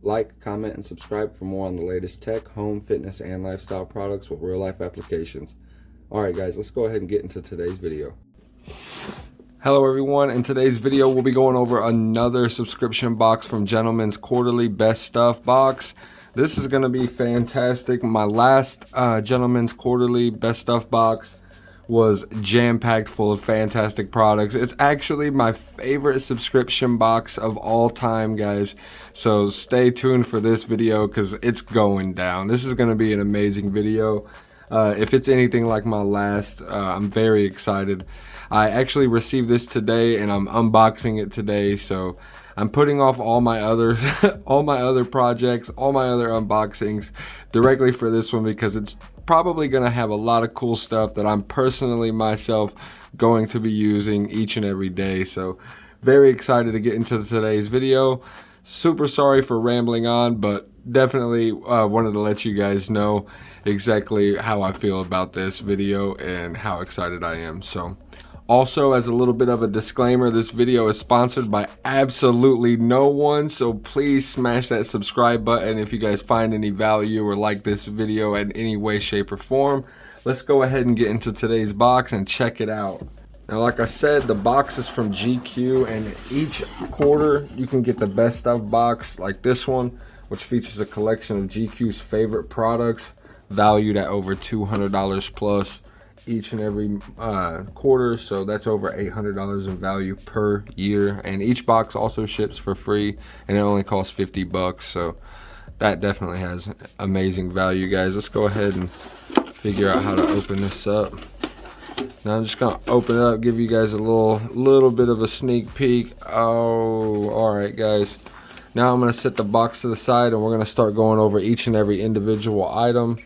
Like, comment, and subscribe for more on the latest tech, home, fitness, and lifestyle products with real-life applications. Alright guys, let's go ahead and get into today's video. Hello everyone, in today's video we'll be going over another subscription box from Gentleman's Quarterly Best Stuff box. This is going to be fantastic. My last Gentleman's Quarterly Best Stuff box was jam-packed full of fantastic products. It's actually my favorite subscription box of all time, guys. So stay tuned for this video because it's going down. This is going to be an amazing video. If it's anything like my last, I'm very excited. I actually received this today and I'm unboxing it today, so I'm putting off all my other all my other projects, all my other unboxings directly for this one because it's probably going to have a lot of cool stuff that I'm personally myself going to be using each and every day. So very excited to get into today's video. Super sorry for rambling on, but definitely wanted to let you guys know exactly how I feel about this video and how excited I am. So also, as a little bit of a disclaimer, this video is sponsored by absolutely no one, so please smash that subscribe button if you guys find any value or like this video in any way, shape, or form. Let's go ahead and get into today's box and check it out. Now, like I said, the box is from GQ, and each quarter you can get the Best Stuff box like this one, which features a collection of GQ's favorite products valued at over $200 plus each and every quarter, so that's over $800 in value per year, and each box also ships for free and it only costs 50 bucks, so that definitely has amazing value, guys. Let's go ahead and figure out how to open this up. Now I'm just gonna open it up, give you guys a little bit of a sneak peek. Oh, all right guys, now I'm gonna set the box to the side and we're gonna start going over each and every individual item,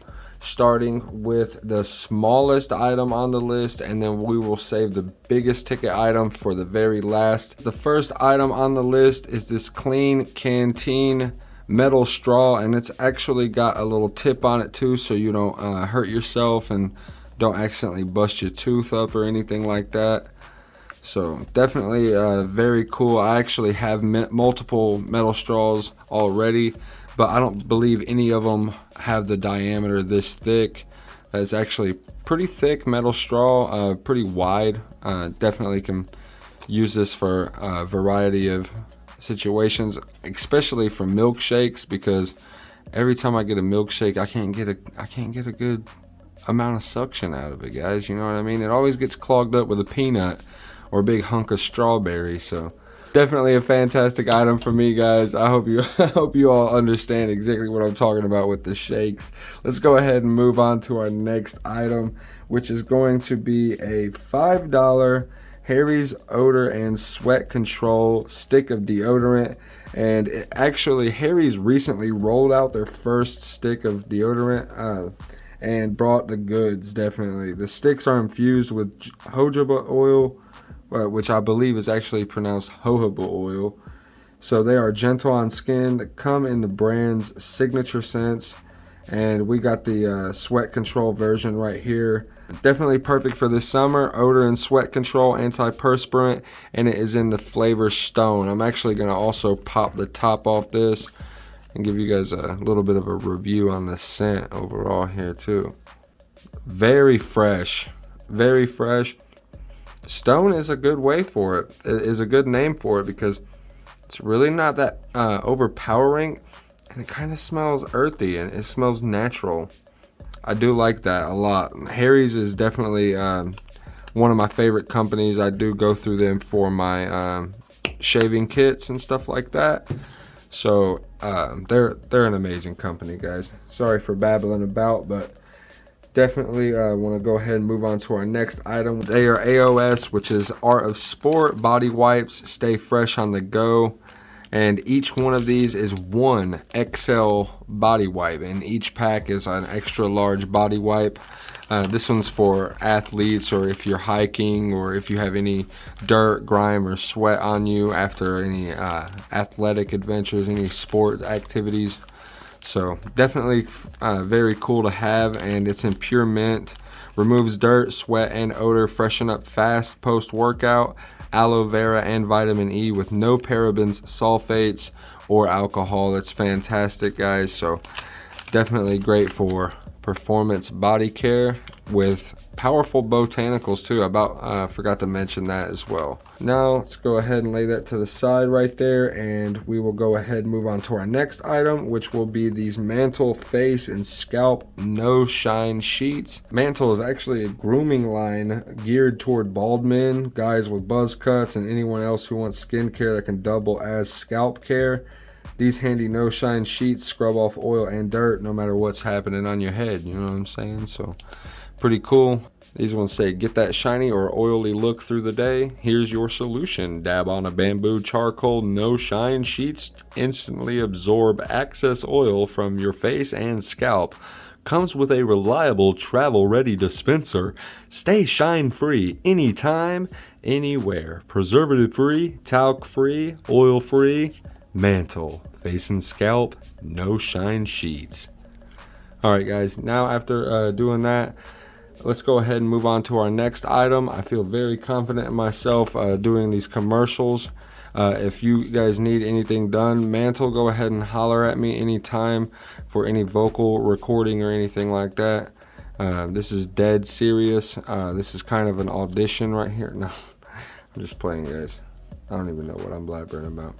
starting with the smallest item on the list, and then we will save the biggest ticket item for the very last. The first item on the list is this clean canteen metal straw, and it's actually got a little tip on it too, so you don't hurt yourself and don't accidentally bust your tooth up or anything like that. So definitely very cool. I actually have multiple metal straws already, but I don't believe any of them have the diameter this thick. It's actually pretty thick metal straw, pretty wide. Definitely can use this for a variety of situations, especially for milkshakes, because every time I get a milkshake, I can't get a good amount of suction out of it, guys. You know what I mean? It always gets clogged up with a peanut or a big hunk of strawberry. So definitely a fantastic item for me, guys. I hope you all understand exactly what I'm talking about with the shakes. Let's go ahead and move on to our next item, which is going to be a $5 Harry's Odor and Sweat Control stick of deodorant. And actually, Harry's recently rolled out their first stick of deodorant and brought the goods. Definitely, the sticks are infused with jojoba oil, which I believe is actually pronounced jojoba oil. So they are gentle on skin, that come in the brand's signature scents, and we got the sweat control version right here. Definitely perfect for this summer. Odor and sweat control, antiperspirant, and it is in the flavor Stone. I'm actually going to also pop the top off this and give you guys a little bit of a review on the scent overall here too. Very fresh, very fresh. Stone is a good way for it. It is a good name for it because it's really not that overpowering, and it kind of smells earthy and it smells natural. I do like that a lot. Harry's is definitely one of my favorite companies. I do go through them for my shaving kits and stuff like that. So they're an amazing company, guys. Sorry for babbling about, but definitely want to go ahead and move on to our next item. They are AOS, which is Art of Sport body wipes. Stay fresh on the go. And each one of these is one XL body wipe, and each pack is an extra large body wipe. This one's for athletes, or if you're hiking, or if you have any dirt, grime, or sweat on you after any athletic adventures, any sport activities. So definitely very cool to have, and it's in pure mint, Removes dirt, sweat, and odor. Freshen up fast post-workout. Aloe vera and vitamin E with no parabens, sulfates, or alcohol. That's fantastic, guys. So definitely great for performance body care with powerful botanicals too. Forgot to mention that as well. Now let's go ahead and lay that to the side right there, and we will go ahead and move on to our next item, which will be these Mantle face and scalp no shine sheets. Mantle is actually a grooming line geared toward bald men, guys with buzz cuts, and anyone else who wants skincare that can double as scalp care. These handy no shine sheets scrub off oil and dirt no matter what's happening on your head, you know what I'm saying? So pretty cool. These ones say get that shiny or oily look through the day. Here's your solution. Dab on a bamboo charcoal no shine sheets, instantly absorb excess oil from your face and scalp. Comes with a reliable travel ready dispenser. Stay shine free anytime, anywhere. Preservative free, talc free, oil free. Mantle face and scalp no shine sheets. All right, guys, now after doing that, let's go ahead and move on to our next item. I feel very confident in myself doing these commercials. If you guys need anything done, Mantle, go ahead and holler at me anytime for any vocal recording or anything like that. This is dead serious. This is kind of an audition right here. No, I'm just playing, guys. I don't even know what I'm blabbering about.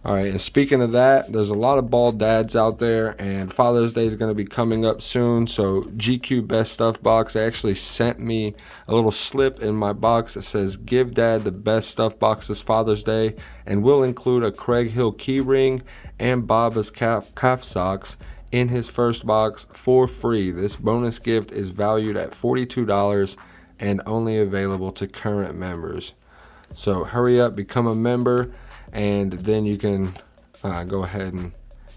All right, and speaking of that, there's a lot of bald dads out there, and Father's Day is going to be coming up soon. So GQ Best Stuff Box actually sent me a little slip in my box that says give dad the best stuff box this Father's Day, and we'll include a Craig Hill key ring and Baba's calf socks in his first box for free. This bonus gift is valued at $42 and only available to current members. So hurry up, become a member, and then you can go ahead and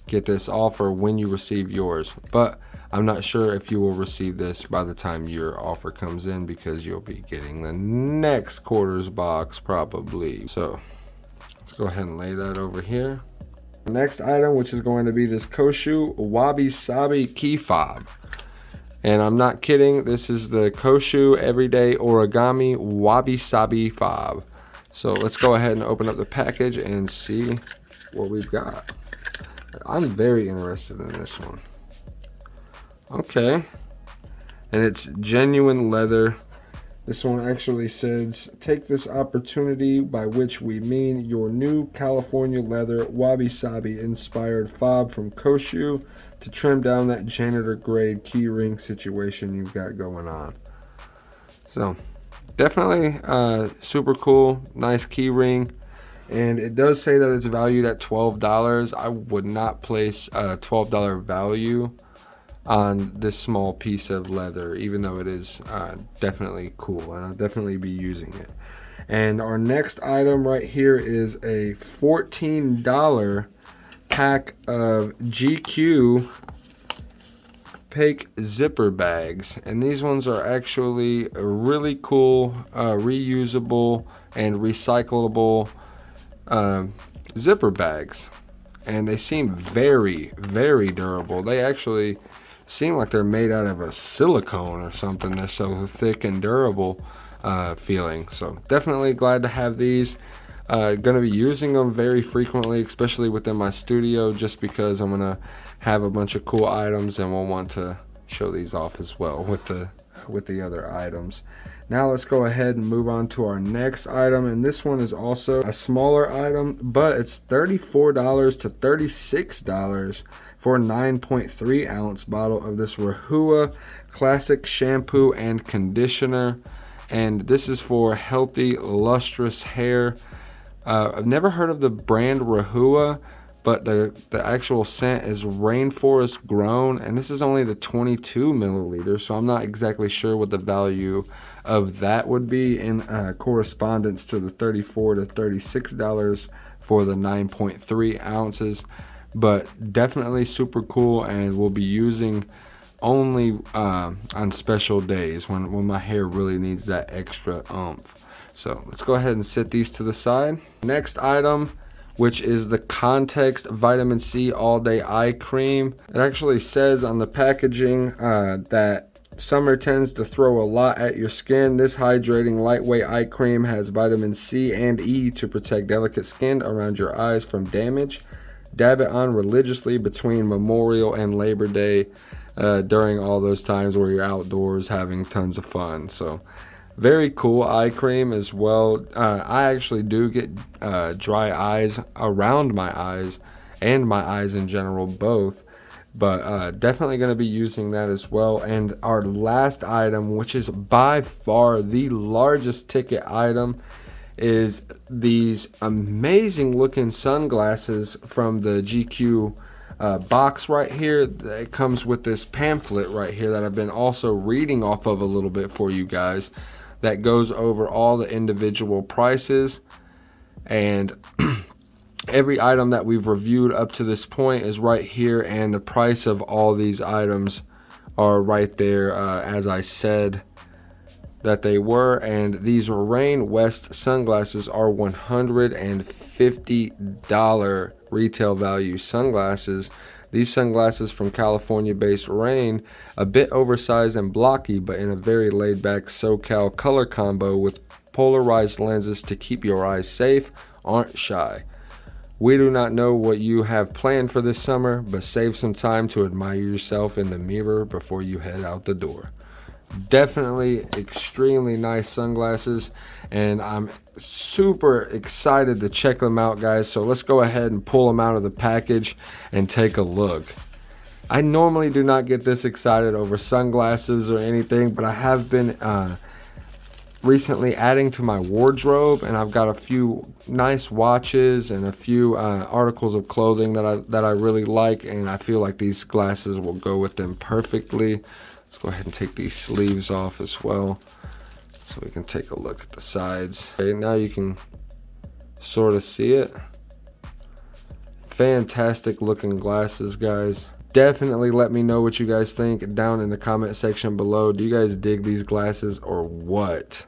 get this offer when you receive yours. But I'm not sure if you will receive this by the time your offer comes in, because you'll be getting the next quarter's box probably. So let's go ahead and lay that over here. The next item, which is going to be this Koshu Origamiabi Key Fob. And I'm not kidding, this is the Koshu Everyday Origami Wabi Sabi Fob. So let's go ahead and open up the package and see what we've got. I'm very interested in this one. Okay. And it's genuine leather. This one actually says, take this opportunity, by which we mean your new California leather wabi sabi inspired fob from Koshu, to trim down that janitor grade key ring situation you've got going on. So definitely super cool, nice key ring, and it does say that it's valued at $12. I would not place a $12 value on this small piece of leather, even though it is definitely cool, and I'll definitely be using it. And our next item right here is a $14 pack of GQ Pake zipper bags, and these ones are actually really cool, reusable and recyclable zipper bags, and they seem very, very durable. They actually seem like they're made out of a silicone or something. They're so thick and durable feeling. So definitely glad to have these. Gonna be using them very frequently, especially within my studio, just because I'm gonna have a bunch of cool items, and we'll want to show these off as well with the other items. Now let's go ahead and move on to our next item, and this one is also a smaller item, but it's $34 to $36 for a 9.3 ounce bottle of this Rahua classic shampoo and conditioner, and this is for healthy, lustrous hair. I've never heard of the brand Rahua, but the actual scent is rainforest grown, and this is only the 22 milliliters, so I'm not exactly sure what the value of that would be in correspondence to the $34 to $36 for the 9.3 ounces, but definitely super cool, and we'll be using only on special days when my hair really needs that extra oomph. So let's go ahead and set these to the side. Next item, which is the Context Vitamin C All Day Eye Cream. It actually says on the packaging that Summer tends to throw a lot at your skin. This hydrating lightweight eye cream has vitamin C and E to protect delicate skin around your eyes from damage. Dab it on religiously between Memorial and Labor Day during all those times where you're outdoors having tons of fun. So very cool eye cream as well. I actually do get dry eyes around my eyes and my eyes in general, both. But definitely going to be using that as well. And our last item, which is by far the largest ticket item, is these amazing looking sunglasses from the GQ box right here. It comes with this pamphlet right here that I've been also reading off of a little bit for you guys, that goes over all the individual prices. And every item that we've reviewed up to this point is right here, and the price of all these items are right there, as I said that they were. And these Rain West sunglasses are $150 retail value sunglasses. These sunglasses from California-based Rain, a bit oversized and blocky, but in a very laid-back SoCal color combo with polarized lenses to keep your eyes safe, aren't shy. We do not know what you have planned for this summer, but save some time to admire yourself in the mirror before you head out the door. Definitely extremely nice sunglasses, and I'm super excited to check them out, guys. So let's go ahead and pull them out of the package and take a look. I normally do not get this excited over sunglasses or anything, but I have been recently adding to my wardrobe, and I've got a few nice watches and a few articles of clothing that I really like, and I feel like these glasses will go with them perfectly. Let's go ahead and take these sleeves off as well, so we can take a look at the sides. Okay, now you can sort of see it. Fantastic looking glasses, guys. Definitely let me know what you guys think down in the comment section below. Do you guys dig these glasses or what?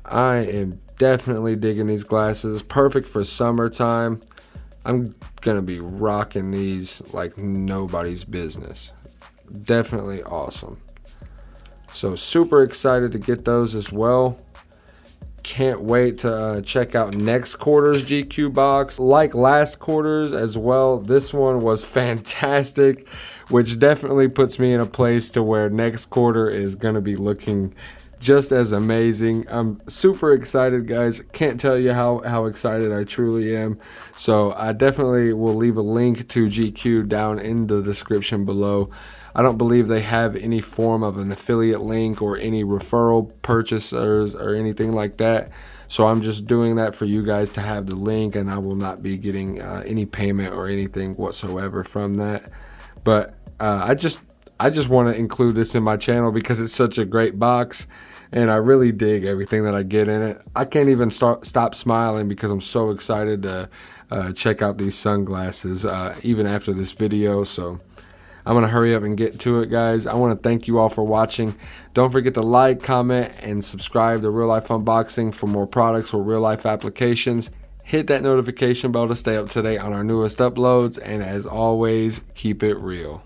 I am definitely digging these glasses. Perfect for summertime. I'm gonna be rocking these like nobody's business. Definitely awesome. So super excited to get those as well. Can't wait to check out next quarter's GQ box. Like last quarter's as well, this one was fantastic, which definitely puts me in a place to where next quarter is going to be looking just as amazing. I'm super excited, guys. Can't tell you how excited I truly am. So I definitely will leave a link to GQ down in the description below. I don't believe they have any form of an affiliate link or any referral purchasers or anything like that. So I'm just doing that for you guys to have the link, and I will not be getting any payment or anything whatsoever from that. But I just want to include this in my channel because it's such a great box, and I really dig everything that I get in it. I can't even stop smiling because I'm so excited to check out these sunglasses even after this video. So I'm going to hurry up and get to it, guys. I want to thank you all for watching. Don't forget to like, comment, and subscribe to Real Life Unboxing for more products or real life applications. Hit that notification bell to stay up to date on our newest uploads. And as always, keep it real.